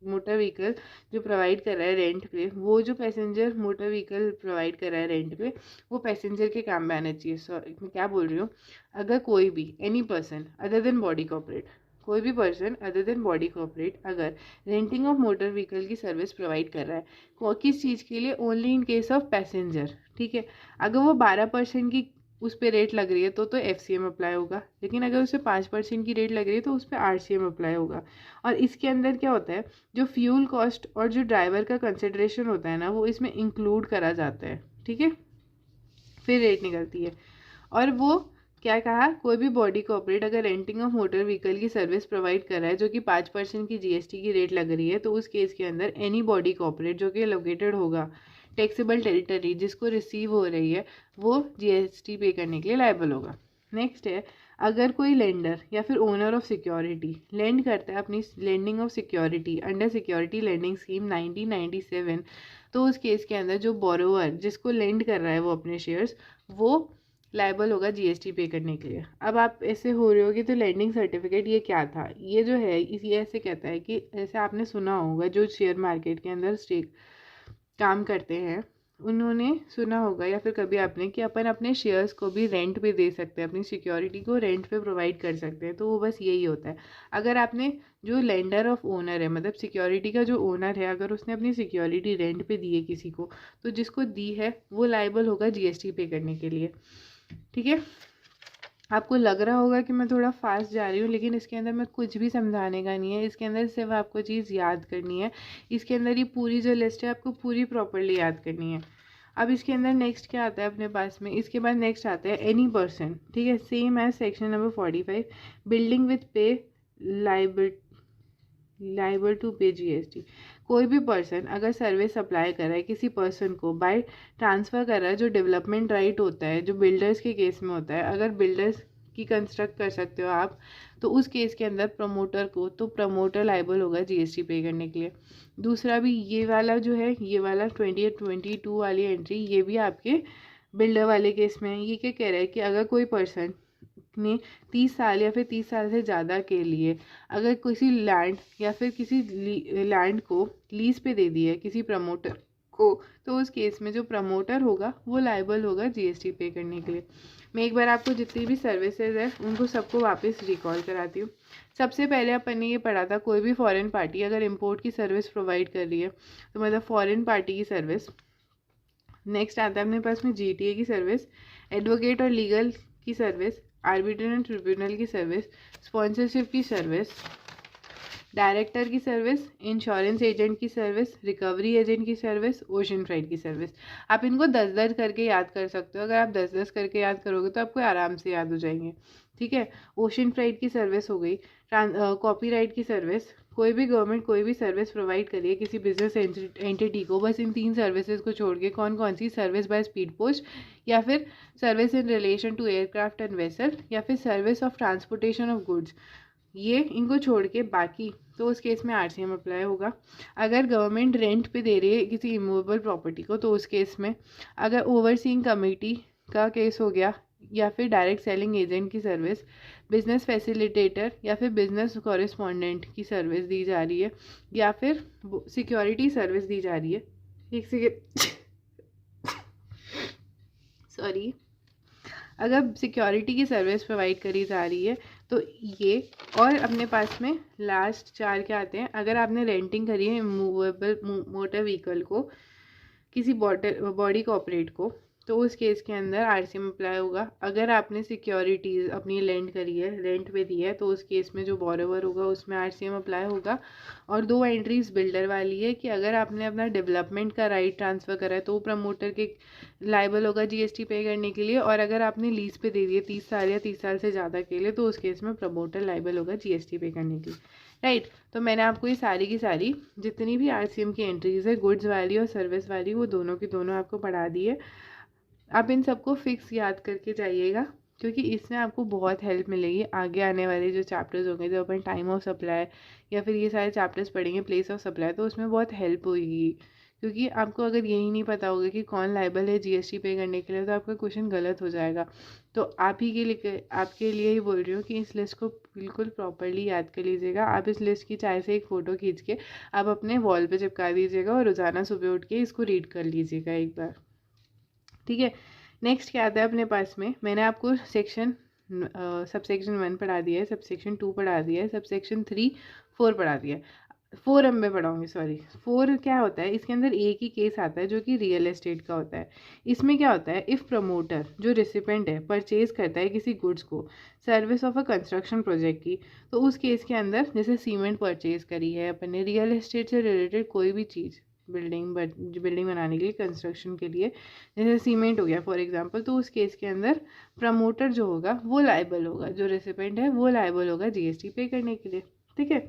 मोटर व्हीकल जो प्रोवाइड कर रहा है रेंट पे, वो जो पैसेंजर मोटर व्हीकल प्रोवाइड कर रहा है रेंट पे वो पैसेंजर के काम में आना चाहिए। सॉरी मैं क्या बोल रही हूँ, अगर कोई भी any person other than body corporate, कोई भी person other than body corporate अगर रेंटिंग ऑफ मोटर व्हीकल की सर्विस प्रोवाइड कर रहा है किस चीज़ के लिए, only in case of passenger, ठीक है, अगर वो 12% की उस पर रेट लग रही है तो एफसीएम अप्लाई होगा, लेकिन अगर उसे 5% की रेट लग रही है तो उस पर आरसीएम अप्लाई होगा। और इसके अंदर क्या होता है, जो फ्यूल कॉस्ट और जो ड्राइवर का कंसिडरेशन होता है ना वो इसमें इंक्लूड करा जाता है, ठीक है, फिर रेट निकलती है। और वो क्या कहा, कोई भी बॉडी कॉर्पोरेट अगर रेंटिंग ऑफ मोटर व्हीकल की सर्विस प्रोवाइड कर रहा है जो कि 5% की जीएसटी की रेट लग रही है, तो उस केस के अंदर एनी बॉडी कॉर्पोरेट जो कि लोकेटेड होगा टैक्सेबल टेरिटरी जिसको रिसीव हो रही है वो जीएसटी पे करने के लिए लायबल होगा। नेक्स्ट है, अगर कोई लेंडर या फिर ओनर ऑफ सिक्योरिटी लेंड करता है अपनी lending of security under security lending scheme 1997, तो उस केस के अंदर जो बोरोवर जिसको लेंड कर रहा है वो अपने शेयर्स, वो लायबल होगा जीएसटी पे करने के लिए। अब आप ऐसे हो रहे हो कि तो लैंडिंग सर्टिफिकेट ये क्या था, ये जो है ये ऐसे कहता है कि ऐसे आपने सुना होगा जो शेयर मार्केट के अंदर स्टेक काम करते हैं उन्होंने सुना होगा या फिर कभी आपने कि अपन अपने शेयर्स को भी रेंट पे दे सकते हैं, अपनी सिक्योरिटी को रेंट पे प्रोवाइड कर सकते हैं, तो वो बस यही होता है। अगर आपने जो लेंडर ऑफ ओनर है मतलब सिक्योरिटी का जो ओनर है अगर उसने अपनी सिक्योरिटी रेंट पे दी है किसी को, तो जिसको दी है वो लायबल होगा जीएसटी पे करने के लिए, ठीक है। आपको लग रहा होगा कि मैं थोड़ा फास्ट जा रही हूँ, लेकिन इसके अंदर मैं कुछ भी समझाने का नहीं है, इसके अंदर सिर्फ आपको चीज़ याद करनी है। इसके अंदर ये पूरी जो लिस्ट है आपको पूरी प्रॉपर्ली याद करनी है। अब इसके अंदर नेक्स्ट क्या आता है अपने पास में, इसके बाद नेक्स्ट आता है एनी पर्सन, ठीक है, same as section number 45 building with pay liable to pay GST. कोई भी पर्सन अगर सर्विस अप्लाई कर रहा है किसी पर्सन को बाय ट्रांसफ़र कर रहा है, जो डेवलपमेंट राइट होता है जो बिल्डर्स के केस में होता है, अगर बिल्डर्स की कंस्ट्रक्ट कर सकते हो आप, तो उस केस के अंदर प्रमोटर को, तो प्रमोटर लायबल होगा जीएसटी पे करने के लिए। दूसरा भी ये वाला जो है, ये वाला 22 वाली एंट्री, ये भी आपके बिल्डर वाले केस में है। ये क्या कह रहा है कि अगर कोई पर्सन ने 30 साल या फिर 30 साल से ज़्यादा के लिए अगर किसी लैंड या फिर किसी लैंड को लीज पे दे दी है किसी प्रमोटर को, तो उस केस में जो प्रमोटर होगा वो लायबल होगा जीएसटी पे करने के लिए। मैं एक बार आपको जितनी भी सर्विसेज है उनको सबको वापस रिकॉल कराती हूँ। सबसे पहले अपन ने ये पढ़ा था, कोई भी फॉरेन पार्टी अगर इम्पोर्ट की सर्विस प्रोवाइड कर रही है तो मतलब फॉरेन पार्टी की सर्विस। नेक्स्ट आता है अपने पास में जीटीए की सर्विस, एडवोकेट और लीगल की सर्विस, आर्बिट्रल एंड ट्रिब्यूनल की सर्विस, स्पॉन्सरशिप की सर्विस, डायरेक्टर की सर्विस, इंश्योरेंस एजेंट की सर्विस, रिकवरी एजेंट की सर्विस, ओशन फ्राइट की सर्विस। आप इनको 10-10 करके याद कर सकते हो। अगर आप 10-10 करके याद करोगे तो आपको आराम से याद हो जाएंगे, ठीक है। ओशन फ्राइट की सर्विस हो गई, कॉपीराइट की सर्विस, कोई भी गवर्नमेंट कोई भी सर्विस प्रोवाइड करिए किसी बिजनेस एंटिटी को, बस इन 3 सर्विसेज को छोड़ के कौन कौन सी, सर्विस बाय स्पीड पोस्ट या फिर service in relation to aircraft and vessel या फिर service of transportation of goods, ये इनको छोड़ के बाकी तो उस केस में आरसीएम अप्लाई होगा। अगर गवर्नमेंट रेंट पे दे रही है किसी इमूवेबल प्रॉपर्टी को तो उस केस में, अगर ओवरसीइंग कमेटी का केस हो गया या फिर डायरेक्ट सेलिंग एजेंट की सर्विस, बिजनेस फैसिलिटेटर या फिर बिजनेस कॉरेस्पॉन्डेंट की सर्विस दी जा रही है, या फिर सिक्योरिटी सर्विस दी जा रही है। एक सेकेंड, सॉरी, अगर सिक्योरिटी की सर्विस प्रोवाइड करी जा रही है तो ये, और अपने पास में लास्ट 4 क्या आते हैं, अगर आपने रेंटिंग करी है मूवेबल मोटर व्हीकल को किसी बॉडी कॉर्पोरेट को, तो उस केस के अंदर आरसीएम अप्लाई होगा। अगर आपने सिक्योरिटीज़ अपनी लेंड करी है, रेंट पे दी है, तो उस केस में जो बोरोवर होगा उसमें आरसीएम अप्लाई होगा। और 2 एंट्रीज बिल्डर वाली है कि अगर आपने अपना डेवलपमेंट का राइट ट्रांसफ़र करा है तो प्रमोटर के लाइबल होगा जीएसटी पे करने के लिए, और अगर आपने लीज पे दे दिए 30 साल या 30 साल से ज़्यादा के लिए तो उस केस में प्रमोटर लाइबल होगा जीएसटी पे करने के लिए, राइट। तो मैंने आपको ये सारी की सारी जितनी भी आरसीएम की एंट्रीज है, गुड्स वाली और सर्विस वाली, वो दोनों की दोनों आपको पढ़ा दी है। आप इन सबको फिक्स याद करके जाइएगा, क्योंकि इसमें आपको बहुत हेल्प मिलेगी आगे आने वाले जो चैप्टर्स होंगे, जो अपन टाइम ऑफ सप्लाई या फिर ये सारे चैप्टर्स पढ़ेंगे प्लेस ऑफ सप्लाई, तो उसमें बहुत हेल्प होगी। क्योंकि आपको अगर यही नहीं पता होगा कि कौन लायबल है जीएसटी पे करने के लिए, तो आपका क्वेश्चन गलत हो जाएगा। तो आप ही आपके लिए ही बोल रही हूँ कि इस लिस्ट को बिल्कुल प्रॉपरली याद कर लीजिएगा। आप इस लिस्ट की चाहे से एक फ़ोटो खींच के आप अपने वॉल पे चिपका दीजिएगा और रोज़ाना सुबह उठ के इसको रीड कर लीजिएगा एक बार, ठीक है। नेक्स्ट क्या आता है अपने पास में, मैंने आपको सेक्शन सब सेक्शन 1 पढ़ा दिया है, सब सेक्शन 2 पढ़ा दिया है, सब सेक्शन 3 4 पढ़ा दिया है, 4 में पढ़ाऊँगी, सॉरी। 4 क्या होता है, इसके अंदर एक ही केस आता है जो कि रियल एस्टेट का होता है। इसमें क्या होता है, इफ़ प्रमोटर जो रिसिपेंट है परचेज करता है किसी गुड्स को service of a construction project की, तो उस केस के अंदर जैसे सीमेंट परचेज करी है अपन ने, रियल एस्टेट से रिलेटेड कोई भी चीज़ बिल्डिंग बनाने के लिए, कंस्ट्रक्शन के लिए, जैसे सीमेंट हो गया फॉर एग्जांपल, तो उस केस के अंदर प्रमोटर जो होगा वो लायबल होगा, जो रेसिपेंट है वो लायबल होगा जीएसटी पे करने के लिए, ठीक है।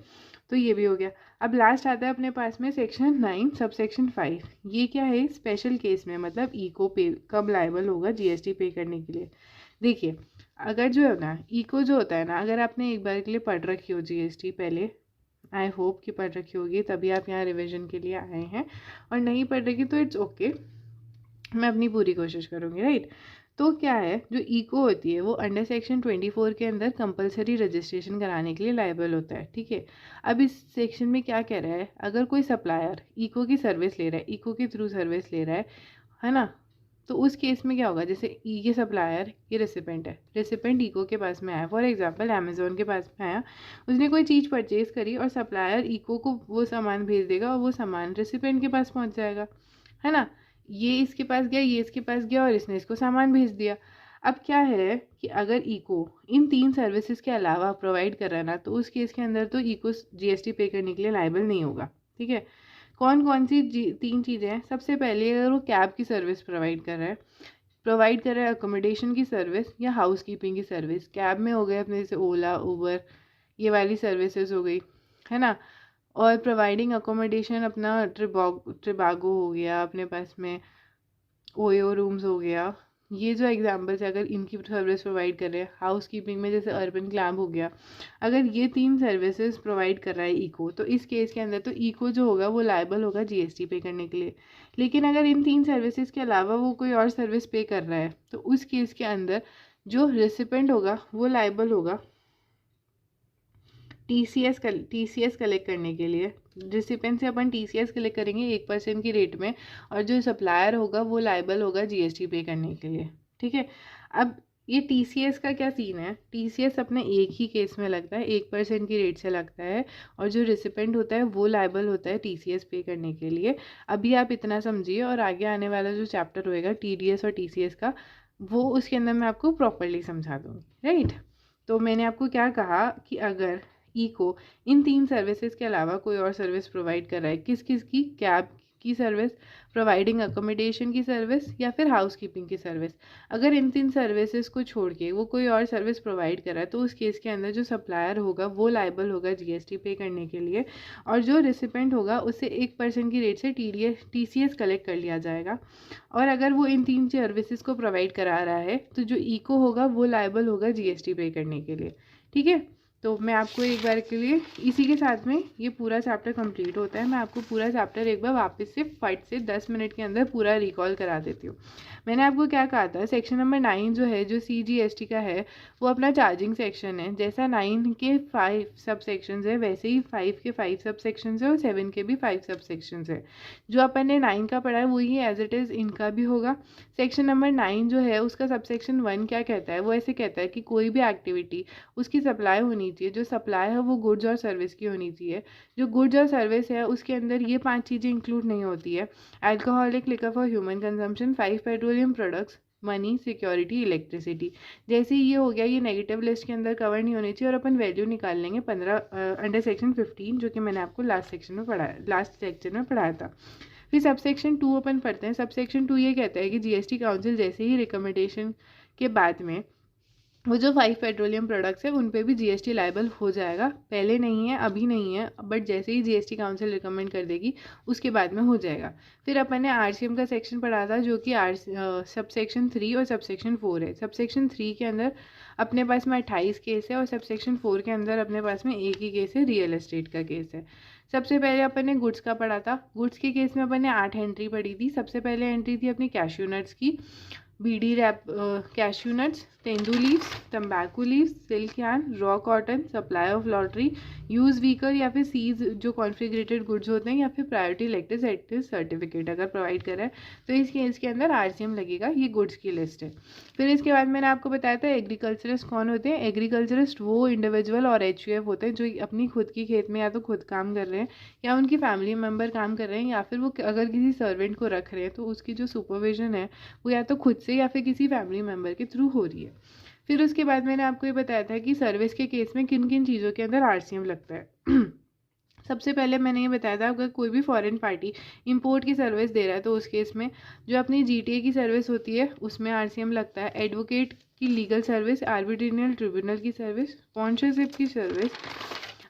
तो ये भी हो गया। अब लास्ट आता है अपने पास में सेक्शन 9 सब सेक्शन 5। ये क्या है, स्पेशल केस में, मतलब इको पे कब लायबल होगा जीएसटी पे करने के लिए। देखिए, अगर जो है ना इको जो होता है ना, अगर आपने एक बार के लिए पढ़ रखी हो जीएसटी पहले, आई होप कि पढ़ रखी होगी तभी आप यहाँ रिवीजन के लिए आए हैं, और नहीं पढ़ रखी तो इट्स ओके, मैं अपनी पूरी कोशिश करूँगी, राइट। तो क्या है, जो इको होती है वो अंडर सेक्शन 24 के अंदर कंपलसरी रजिस्ट्रेशन कराने के लिए लायबल होता है, ठीक है। अब इस सेक्शन में क्या कह रहा है, अगर कोई सप्लायर इको की सर्विस ले रहा है, इको के थ्रू सर्विस ले रहा है ना, तो उस केस में क्या होगा, जैसे ई के सप्लायर ये रेसिपेंट है, रेसिपेंट इको के पास में आया, फॉर एग्जांपल अमेज़ोन के पास में आया, उसने कोई चीज़ परचेज करी और सप्लायर इको को वो सामान भेज देगा और वो सामान रेसिपेंट के पास पहुंच जाएगा, है ना। ये इसके पास गया, ये इसके पास गया, और इसने इसको सामान भेज दिया। अब क्या है कि अगर इको इन 3 सर्विसेज के अलावा प्रोवाइड कर रहा है ना, तो उस केस के अंदर तो इको जीएसटी पे करने के लिए लायबल नहीं होगा, ठीक है। कौन कौन सी 3 चीज़ें हैं, सबसे पहले अगर वो कैब की सर्विस प्रोवाइड कर रहा है अकोमोडेशन की सर्विस या हाउस कीपिंग की सर्विस। कैब में हो गए अपने जैसे ओला, उबर, ये वाली सर्विसेज हो गई, है ना। और प्रोवाइडिंग अकोमोडेशन अपना ट्रिबागो हो गया, अपने पास में ओयो रूम्स हो गया, ये जो एग्जांपल्स है, अगर इनकी सर्विस प्रोवाइड कर रहे हैं। हाउस कीपिंग में जैसे अर्बन क्लैम्प हो गया, अगर ये 3 सर्विसेज प्रोवाइड कर रहा है इको, तो इस केस के अंदर तो इको जो होगा वो लायबल होगा जीएसटी पे करने के लिए। लेकिन अगर इन 3 सर्विसेज के अलावा वो कोई और सर्विस पे कर रहा है, तो उस केस के अंदर जो रेसिपेंट होगा वो लायबल होगा टीसीएस कलेक्ट करने के लिए। रिसिपेंट से अपन टीसीएस कलेक्ट करेंगे 1% की रेट में, और जो सप्लायर होगा वो लायबल होगा जीएसटी पे करने के लिए, ठीक है। अब ये टीसीएस का क्या सीन है, टीसीएस अपने एक ही केस में लगता है, 1% की रेट से लगता है, और जो रिसिपेंट होता है वो लायबल होता है टीसीएस पे करने के लिए। अभी आप इतना समझिए, और आगे आने वाला जो चैप्टर होएगा टीडीएस और टीसीएस का, वो उसके अंदर मैं आपको प्रॉपरली समझा दूँगी, राइट। तो मैंने आपको क्या कहा कि अगर इको इन 3 सर्विसेज के अलावा कोई और सर्विस प्रोवाइड कर रहा है, किस किस की, कैब की सर्विस, प्रोवाइडिंग अकोमोडेशन की सर्विस, या फिर हाउस कीपिंग की सर्विस, अगर इन 3 सर्विसेज को छोड़ के वो कोई और सर्विस प्रोवाइड कर रहा है, तो उस केस के अंदर जो सप्लायर होगा वो लायबल होगा जीएसटी पे करने के लिए, और जो रिसिपेंट होगा उससे 1% की रेट से टीसीएस कलेक्ट कर लिया जाएगा। और अगर वो इन 3 सर्विसेज को प्रोवाइड करा रहा है, तो जो इको होगा वो लायबल होगा जीएसटी पे करने के लिए, ठीक है। तो मैं आपको एक बार के लिए इसी के साथ में ये पूरा चैप्टर कंप्लीट होता है। मैं आपको पूरा चैप्टर एक बार वापस से 5 से 10 मिनट के अंदर पूरा रिकॉल करा देती हूँ। मैंने आपको क्या कहा था, सेक्शन नंबर 9 जो है, जो CGST का है, वो अपना चार्जिंग सेक्शन है। जैसा 9 के 5 सब सेक्शंस है, वैसे ही 5 के 5 सब सेक्शंस है और 7 के भी 5 सब सेक्शंस है। जो अपन ने 9 का पढ़ा है वही एज इट इज़ इनका भी होगा। सेक्शन नंबर 9 जो है उसका सब सेक्शन 1 क्या कहता है, वो ऐसे कहता है कि कोई भी एक्टिविटी उसकी सप्लाई होनी चाहिए, जो सप्लाई है वो गुड्स और सर्विस की होनी चाहिए। जो गुड्स और सर्विस है उसके अंदर ये 5 चीज़ें इंक्लूड नहीं होती है: alcoholic liquor for human consumption, 5 petroleum products, money, security, electricity. जैसे ये हो गया, ये नेगेटिव लिस्ट के अंदर कवर नहीं होनी चाहिए और अपन वैल्यू निकाल लेंगे 15 अंडर सेक्शन 15, जो कि मैंने आपको लास्ट सेक्शन में पढ़ाया था। फिर सब सेक्शन 2 अपन पढ़ते हैं। सब सेक्शन 2 ये कहता है कि GST काउंसिल जैसे ही रिकमेंडेशन के बाद में वो जो 5 पेट्रोलियम प्रोडक्ट्स है उन पे भी GST लाइबल हो जाएगा। पहले नहीं है, अभी नहीं है, बट जैसे ही GST काउंसिल रिकमेंड कर देगी उसके बाद में हो जाएगा। फिर अपन ने RCM का सेक्शन पढ़ा था, जो कि सब सेक्शन 3 और सब सेक्शन 4 है। सब सेक्शन 3 के अंदर अपने पास में 28 केस है और सब सेक्शन 4 के अंदर अपने पास में एक ही केस है, रियल एस्टेट का केस है। सबसे पहले अपन ने गुड्स का पढ़ा था। गुड्स के केस में अपन ने 8 एंट्री पढ़ी थी। सबसे पहले एंट्री थी अपनी कैश्यू नट्स की, bidi wrap, cashew nuts, tendu leaves, तंबाकू leaves, silk yarn, raw cotton, supply of lottery, use vehicle या फिर सीज जो कॉन्फिगरेटेड गुड्स होते हैं, या फिर प्रायोरिटी इलेक्ट्रिक एक्टिव सर्टिफिकेट अगर प्रोवाइड करा है तो इस केस के अंदर RCM लगेगा। ये गुड्स की लिस्ट है। फिर इसके बाद मैंने आपको बताया था एग्रीकल्चरिस्ट कौन होते हैं। एग्रीकल्चरिस्ट वो इंडिविजुअल और HUF होते हैं जो अपनी खुद की खेत में या तो खुद काम कर रहे हैं या उनकी फैमिली मेम्बर काम कर रहे हैं, या फिर वो अगर किसी सर्वेंट को रख रहे हैं तो उसकी जो सुपरविजन है वो या तो खुद से या फिर किसी फैमिली मेम्बर के थ्रू हो रही है। फिर उसके बाद मैंने आपको ये बताया था कि सर्विस के केस में किन किन चीज़ों के अंदर RCM लगता है। सबसे पहले मैंने ये बताया था, अगर कोई भी फॉरेन पार्टी इंपोर्ट की सर्विस दे रहा है तो उस केस में जो अपनी GTA की सर्विस होती है उसमें RCM लगता है। एडवोकेट की लीगल सर्विस, आर्बिट्रेरियल ट्रिब्यूनल की सर्विस, स्पॉन्सरशिप की सर्विस,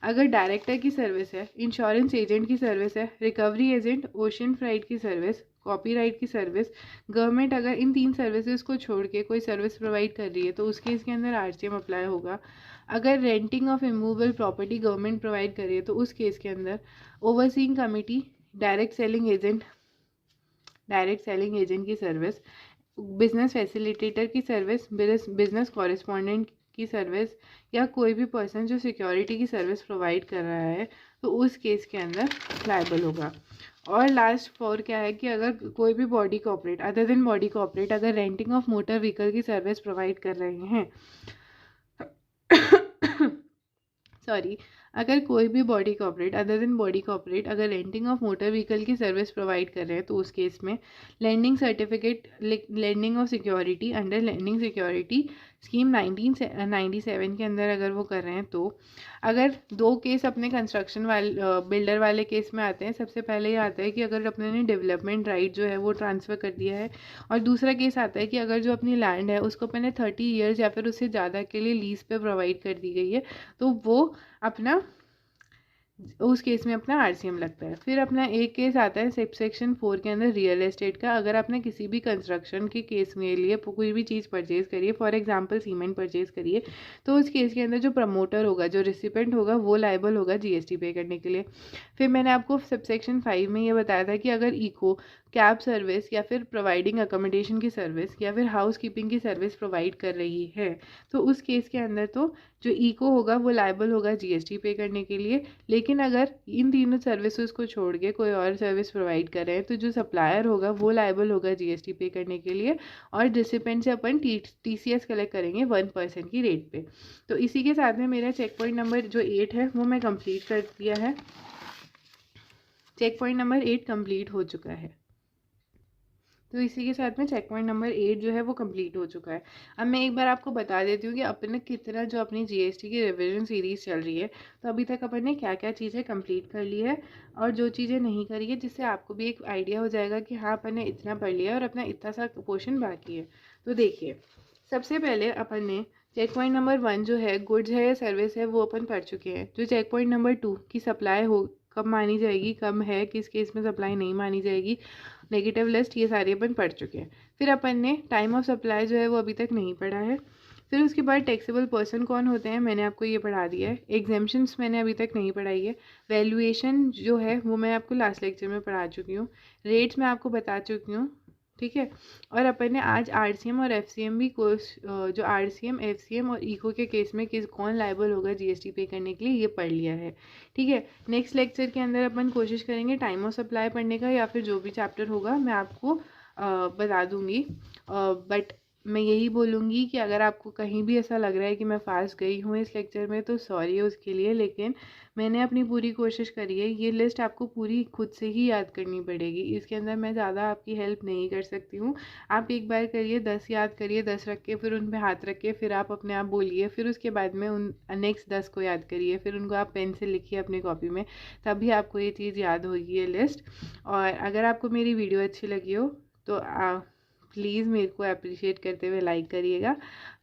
अगर डायरेक्टर की सर्विस है, इंश्योरेंस एजेंट की सर्विस है, रिकवरी एजेंट, ओशन फ्राइट की सर्विस, कॉपीराइट की सर्विस, गवर्नमेंट अगर इन 3 सर्विसेज को छोड़ के कोई सर्विस प्रोवाइड कर रही है तो उस केस के अंदर RCM अप्लाई होगा। अगर renting of immovable property government provide कर रही है तो उस केस के अंदर overseeing committee, direct selling agent की सर्विस, बिजनेस फैसिलिटेटर की सर्विस, बिजनेस कॉरेस्पॉन्डेंट की सर्विस, या कोई भी पर्सन जो सिक्योरिटी की सर्विस प्रोवाइड कर रहा है तो उस केस के अंदर लायबल होगा। और लास्ट 4 क्या है कि अगर कोई भी body corporate other than body corporate अगर रेंटिंग ऑफ मोटर व्हीकल की सर्विस प्रोवाइड कर रहे हैं सॉरी, अगर कोई भी body corporate other than body corporate अगर रेंटिंग ऑफ मोटर व्हीकल की सर्विस प्रोवाइड कर रहे हैं तो उस केस में landing certificate, landing of security under landing security scheme 1997 के अंदर अगर वो कर रहे हैं तो अगर 2 केस अपने कंस्ट्रक्शन वाले बिल्डर वाले केस में आते हैं। सबसे पहले ये आता है कि अगर अपने ने डेवलपमेंट राइट जो है वो ट्रांसफ़र कर दिया है, और दूसरा केस आता है कि अगर जो अपनी लैंड है उसको अपने 30 ईयर्स या फिर उससे ज़्यादा के लिए लीज पे प्रोवाइड कर दी गई है तो वो अपना उस केस में अपना RCM लगता है। फिर अपना एक केस आता है सेक्शन 4 के अंदर रियल एस्टेट का। अगर आपने किसी भी कंस्ट्रक्शन के केस में लिए कोई भी चीज़ परचेज़ करिए, फॉर एग्जांपल सीमेंट परचेज़ करिए, तो उस केस के अंदर जो प्रमोटर होगा, जो रिसिपेंट होगा, वो लायबल होगा GST पे करने के लिए। फिर मैंने आपको सबसेक्शन 5 में ये बताया था कि अगर इको कैब सर्विस या फिर प्रोवाइडिंग अकोमोडेशन की सर्विस या फिर हाउस कीपिंग की सर्विस प्रोवाइड कर रही है तो उस केस के अंदर तो जो इको होगा वो लायबल होगा GST पे करने के लिए। लेकिन अगर इन तीनों सर्विसेज को छोड़ के कोई और सर्विस प्रोवाइड कर रहे हैं तो जो सप्लायर होगा वो लायबल होगा GST पे करने के लिए, और रिसिपेंट से अपन TCS कलेक्ट करेंगे 1% की रेट पे। तो इसी के साथ में मेरा चेक पॉइंट नंबर जो 8 है वो मैं कंप्लीट कर दिया है। चेक पॉइंट नंबर 8 कंप्लीट हो चुका है। तो इसी के साथ में चेक पॉइंट नंबर 8 जो है वो कंप्लीट हो चुका है। अब मैं एक बार आपको बता देती हूँ कि अपन ने कितना जो अपनी GST की रिवीजन सीरीज़ चल रही है तो अभी तक अपन ने क्या क्या चीज़ें कंप्लीट कर ली है और जो चीज़ें नहीं करी है, जिससे आपको भी एक आइडिया हो जाएगा कि हाँ अपन ने इतना पढ़ लिया और अपना इतना सा पोर्शन बाकी है। तो देखिए, सबसे पहले अपन ने चेक पॉइंट नंबर 1 जो है गुड्स है या सर्विस है वो अपन पढ़ चुके हैं। जो चेक पॉइंट नंबर 2 की सप्लाई हो कब मानी जाएगी, कब है, किस केस में सप्लाई नहीं मानी जाएगी, नेगेटिव लिस्ट, ये सारे अपन पढ़ चुके हैं। फिर अपन ने टाइम ऑफ सप्लाई जो है वो अभी तक नहीं पढ़ा है। फिर उसके बाद टैक्सेबल पर्सन कौन होते हैं मैंने आपको ये पढ़ा दिया है। एग्जेम्पशंस मैंने अभी तक नहीं पढ़ाई है। वैल्यूएशन जो है वो मैं आपको लास्ट लेक्चर में पढ़ा चुकी हूँ। रेट्स मैं आपको बता चुकी हूँ। ठीक है। और अपन ने आज आरसीएम और एफसीएम भी कोर्स, जो आरसीएम, एफसीएम और इको के केस में कौन लायबल होगा जीएसटी पे करने के लिए, ये पढ़ लिया है। ठीक है। नेक्स्ट लेक्चर के अंदर अपन कोशिश करेंगे टाइम ऑफ सप्लाई पढ़ने का, या फिर जो भी चैप्टर होगा मैं आपको बता दूंगी। बट मैं यही बोलूँगी कि अगर आपको कहीं भी ऐसा लग रहा है कि मैं फास्ट गई हूँ इस लेक्चर में, तो सॉरी है उसके लिए, लेकिन मैंने अपनी पूरी कोशिश करी है। ये लिस्ट आपको पूरी खुद से ही याद करनी पड़ेगी, इसके अंदर मैं ज़्यादा आपकी हेल्प नहीं कर सकती हूँ। आप एक बार करिए, 10 याद करिए, 10 रख के फिर उन पे हाथ रख के फिर आप अपने आप बोलिए, फिर उसके बाद में उन नेक्स्ट 10 को याद करिए, फिर उनको आप पेन से लिखिए अपनी कॉपी में, तभी आपको ये चीज़ याद होगी, ये लिस्ट। और अगर आपको मेरी वीडियो अच्छी लगी हो तो प्लीज़ मेरे को अप्रिशिएट करते हुए लाइक करिएगा।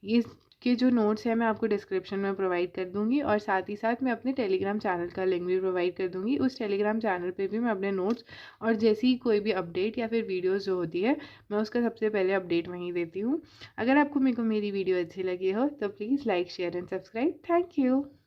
ये के जो नोट्स हैं मैं आपको डिस्क्रिप्शन में प्रोवाइड कर दूंगी, और साथ ही साथ मैं अपने टेलीग्राम चैनल का लिंक भी प्रोवाइड कर दूंगी। उस टेलीग्राम चैनल पे भी मैं अपने नोट्स और जैसी कोई भी अपडेट या फिर वीडियोस जो होती है मैं उसका सबसे पहले अपडेट वहीं देती हूँ। अगर आपको मेरी वीडियो अच्छी लगी हो तो please like, share and subscribe. Thank you.